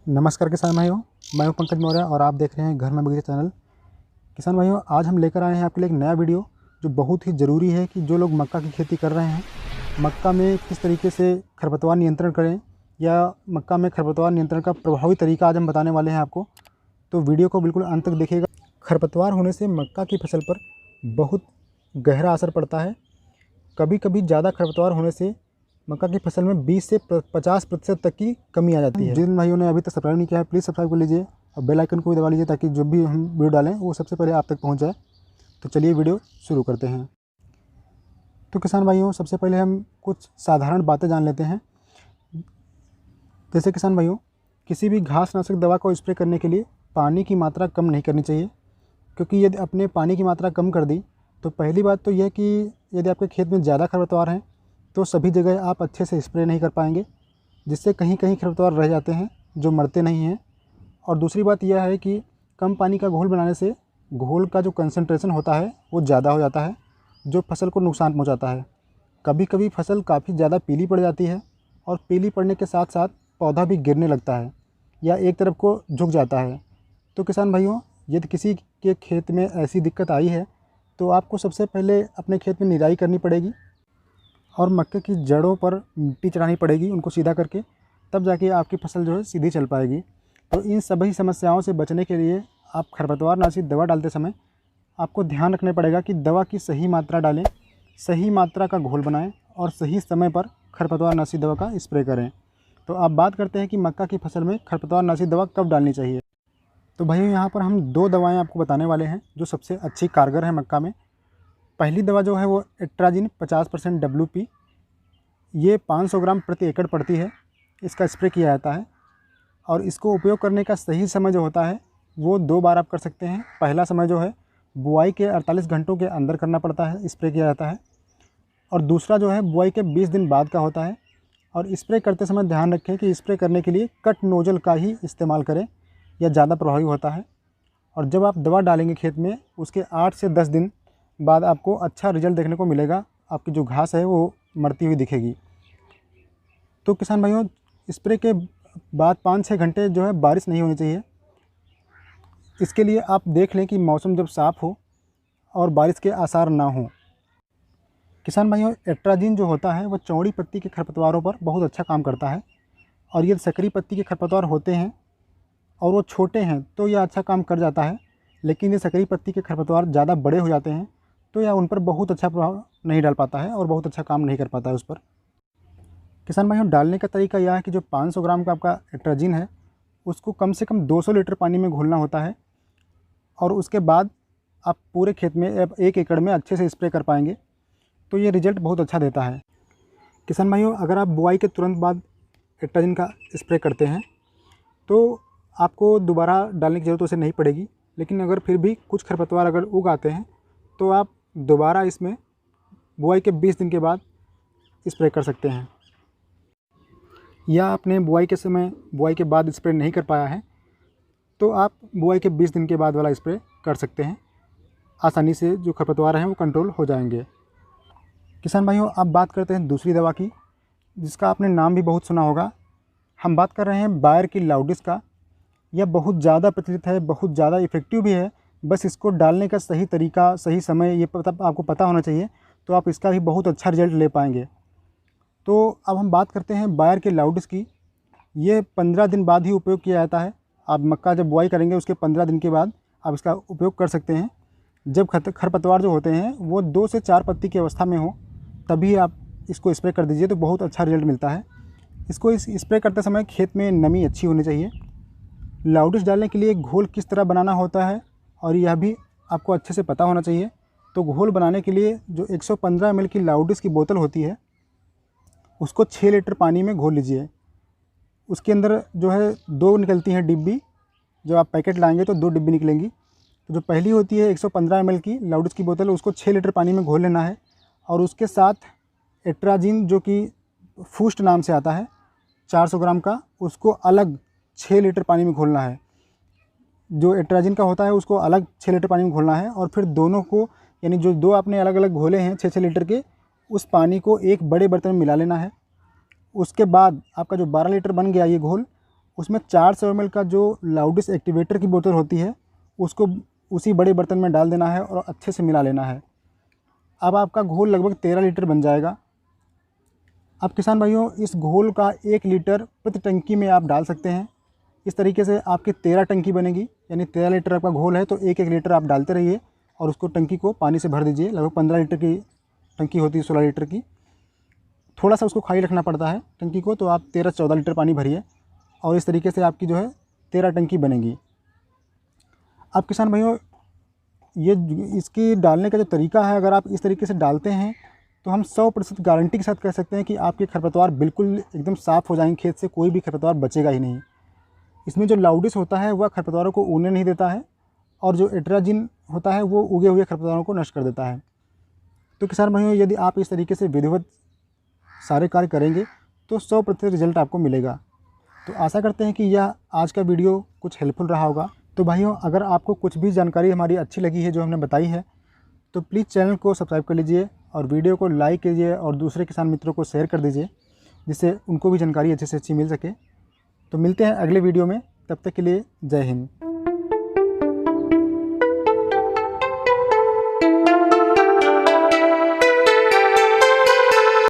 नमस्कार किसान भाइयों, मैं हूं पंकज मौर्य और आप देख रहे हैं घर में बगीचा चैनल। किसान भाइयों, आज हम लेकर आए हैं आपके लिए एक नया वीडियो जो बहुत ही ज़रूरी है कि जो लोग मक्का की खेती कर रहे हैं, मक्का में किस तरीके से खरपतवार नियंत्रण करें या मक्का में खरपतवार नियंत्रण का प्रभावी तरीका आज हम बताने वाले हैं आपको। तो वीडियो को बिल्कुल अंत तक देखिएगा। खरपतवार होने से मक्का की फसल पर बहुत गहरा असर पड़ता है। कभी कभी ज़्यादा खरपतवार होने से मक्का की फसल में 20 से 50% तक की कमी आ जाती है। जिन भाइयों ने अभी तक सब्सक्राइब नहीं किया है, प्लीज़ सब्सक्राइब कर लीजिए और बेल आइकन को भी दबा लीजिए ताकि जो भी हम वीडियो डालें वो सबसे पहले आप तक पहुंच जाए। तो चलिए वीडियो शुरू करते हैं। तो किसान भाइयों, सबसे पहले हम कुछ साधारण बातें जान लेते हैं। जैसे किसान भाइयों, किसी भी घासनाशक दवा को स्प्रे करने के लिए पानी की मात्रा कम नहीं करनी चाहिए, क्योंकि यदि अपने पानी की मात्रा कम कर दी तो पहली बात तो यह कि यदि आपके खेत में ज़्यादा खरपतवार हैं तो सभी जगह आप अच्छे से स्प्रे नहीं कर पाएंगे, जिससे कहीं कहीं खरपतवार रह जाते हैं जो मरते नहीं हैं। और दूसरी बात यह है कि कम पानी का घोल बनाने से घोल का जो कंसंट्रेशन होता है वो ज़्यादा हो जाता है, जो फसल को नुकसान पहुंचाता है। कभी कभी फसल काफ़ी ज़्यादा पीली पड़ जाती है और पीली पड़ने के साथ साथ पौधा भी गिरने लगता है या एक तरफ को झुक जाता है। तो किसान भाइयों, यदि किसी के खेत में ऐसी दिक्कत आई है तो आपको सबसे पहले अपने खेत में निराई करनी पड़ेगी और मक्के की जड़ों पर मिट्टी चढ़ानी पड़ेगी उनको सीधा करके, तब जाके आपकी फसल जो है सीधी चल पाएगी। तो इन सभी समस्याओं से बचने के लिए आप खरपतवारनाशी दवा डालते समय आपको ध्यान रखना पड़ेगा कि दवा की सही मात्रा डालें, सही मात्रा का घोल बनाएं और सही समय पर खरपतवारनाशी दवा का स्प्रे करें। तो आप बात करते हैं कि मक्का की फसल में खरपतवारनाशी दवा कब डालनी चाहिए। तो भाइयों, यहाँ पर हम 2 दवाएँ आपको बताने वाले हैं जो सबसे अच्छी कारगर है मक्का में। पहली दवा जो है वो एट्राजिन 50% WP, ये 500 ग्राम प्रति एकड़ पड़ती है। इसका स्प्रे किया जाता है और इसको उपयोग करने का सही समय जो होता है वो 2 बार आप कर सकते हैं। पहला समय जो है बुआई के 48 घंटों के अंदर करना पड़ता है, स्प्रे किया जाता है। और दूसरा जो है बुआई के 20 दिन बाद का होता है। और स्प्रे करते समय ध्यान रखें कि स्प्रे करने के लिए कट नोजल का ही इस्तेमाल करें, यह ज़्यादा प्रभावी होता है। और जब आप दवा डालेंगे खेत में, उसके 8 से 10 दिन बाद आपको अच्छा रिजल्ट देखने को मिलेगा। आपकी जो घास है वो मरती हुई दिखेगी। तो किसान भाइयों, स्प्रे के बाद 5-6 घंटे जो है बारिश नहीं होनी चाहिए। इसके लिए आप देख लें कि मौसम जब साफ़ हो और बारिश के आसार ना हो। किसान भाइयों, एट्राजिन जो होता है वो चौड़ी पत्ती के खरपतवारों पर बहुत अच्छा काम करता है। और ये सकरी पत्ती के खरपतवार होते हैं और वो छोटे हैं तो यह अच्छा काम कर जाता है, लेकिन ये सकरी पत्ती के खरपतवार ज़्यादा बड़े हो जाते हैं तो यह उन पर बहुत अच्छा प्रभाव नहीं डाल पाता है और बहुत अच्छा काम नहीं कर पाता है उस पर। किसान भाइयों, डालने का तरीका यह है कि जो 500 ग्राम का आपका एट्राजिन है उसको कम से कम 200 लीटर पानी में घोलना होता है और उसके बाद आप पूरे खेत में 1 एकड़ में अच्छे से स्प्रे कर पाएंगे। तो ये रिज़ल्ट बहुत अच्छा देता है। किसान भाइयों, अगर आप बुआई के तुरंत बाद एट्राजिन का स्प्रे करते हैं तो आपको दोबारा डालने की ज़रूरत उसे नहीं पड़ेगी, लेकिन अगर फिर भी कुछ खरपतवार अगर उग आते हैं तो आप दोबारा इसमें बुआई के 20 दिन के बाद स्प्रे कर सकते हैं। या आपने बुआई के समय बुआई के बाद स्प्रे नहीं कर पाया है तो आप बुआई के 20 दिन के बाद वाला स्प्रे कर सकते हैं। आसानी से जो खरपतवार हैं वो कंट्रोल हो जाएंगे। किसान भाइयों, अब बात करते हैं दूसरी दवा की, जिसका आपने नाम भी बहुत सुना होगा। हम बात कर रहे हैं बायर की लाउडिस का। यह बहुत ज़्यादा प्रचलित है, बहुत ज़्यादा इफ़ेक्टिव भी है। बस इसको डालने का सही तरीका, सही समय ये आपको पता होना चाहिए, तो आप इसका भी बहुत अच्छा रिजल्ट ले पाएंगे। तो अब हम बात करते हैं बायर के लाउडिस की। ये 15 दिन बाद ही उपयोग किया जाता है। आप मक्का जब बुआई करेंगे उसके 15 दिन के बाद आप इसका उपयोग कर सकते हैं। जब खरपतवार जो होते हैं वो 2 से 4 पत्ती की अवस्था में हो तभी आप इसको स्प्रे कर दीजिए, तो बहुत अच्छा रिजल्ट मिलता है। इसको स्प्रे करते समय खेत में नमी अच्छी होनी चाहिए। लाउडिस डालने के लिए घोल किस तरह बनाना होता है और यह भी आपको अच्छे से पता होना चाहिए। तो घोल बनाने के लिए जो 115 ml की लाउडिस की बोतल होती है उसको 6 लीटर पानी में घोल लीजिए। उसके अंदर जो है 2 निकलती हैं डिब्बी, जब आप पैकेट लाएंगे तो 2 डिब्बी निकलेंगी। तो जो पहली होती है 115 ml की लाउडिस की बोतल, उसको 6 लीटर पानी में घोल लेना है और उसके साथ एट्राजिन जो कि फूस्ट नाम से आता है 400 ग्राम का, उसको अलग 6 लीटर पानी में घोलना है। जो एट्राजिन का होता है उसको अलग 6 लीटर पानी में घोलना है और फिर दोनों को, यानी जो 2 आपने अलग अलग घोले हैं 6-6 लीटर के, उस पानी को एक बड़े बर्तन में मिला लेना है। उसके बाद आपका जो 12 लीटर बन गया ये घोल, उसमें 400 ml का जो लाउडिस एक्टिवेटर की बोतल होती है उसको उसी बड़े बर्तन में डाल देना है और अच्छे से मिला लेना है। अब आपका घोल लगभग 13 लीटर बन जाएगा। अब किसान भाइयों, इस घोल का 1 लीटर प्रति टंकी में आप डाल सकते हैं। इस तरीके से आपकी 13 टंकी बनेगी, यानी 13 लीटर आपका घोल है तो 1-1 लीटर आप डालते रहिए और उसको टंकी को पानी से भर दीजिए। लगभग 15 लीटर की टंकी होती है, 16 लीटर की। थोड़ा सा उसको खाली रखना पड़ता है टंकी को, तो आप 13-14 लीटर पानी भरिए और इस तरीके से आपकी जो है 13 टंकी बनेगी। अब किसान भाइयों, ये इसकी डालने का जो तरीका है, अगर आप इस तरीके से डालते हैं तो हम 100% गारंटी के साथ कह सकते हैं कि आपके खरपतवार बिल्कुल एकदम साफ़ हो जाएंगे, खेत से कोई भी खरपतवार बचेगा ही नहीं। इसमें जो लाउडिस होता है वह खरपतवारों को उगने नहीं देता है और जो एट्राजिन होता है वो उगे हुए खरपतवारों को नष्ट कर देता है। तो किसान भाइयों, यदि आप इस तरीके से विधिवत सारे कार्य करेंगे तो 100% रिजल्ट आपको मिलेगा। तो आशा करते हैं कि यह आज का वीडियो कुछ हेल्पफुल रहा होगा। तो भाइयों, अगर आपको कुछ भी जानकारी हमारी अच्छी लगी है जो हमने बताई है तो प्लीज़ चैनल को सब्सक्राइब कर लीजिए और वीडियो को लाइक कीजिए और दूसरे किसान मित्रों को शेयर कर दीजिए, जिससे उनको भी जानकारी अच्छे से अच्छी मिल सके। तो मिलते हैं अगले वीडियो में, तब तक के लिए जय हिंद।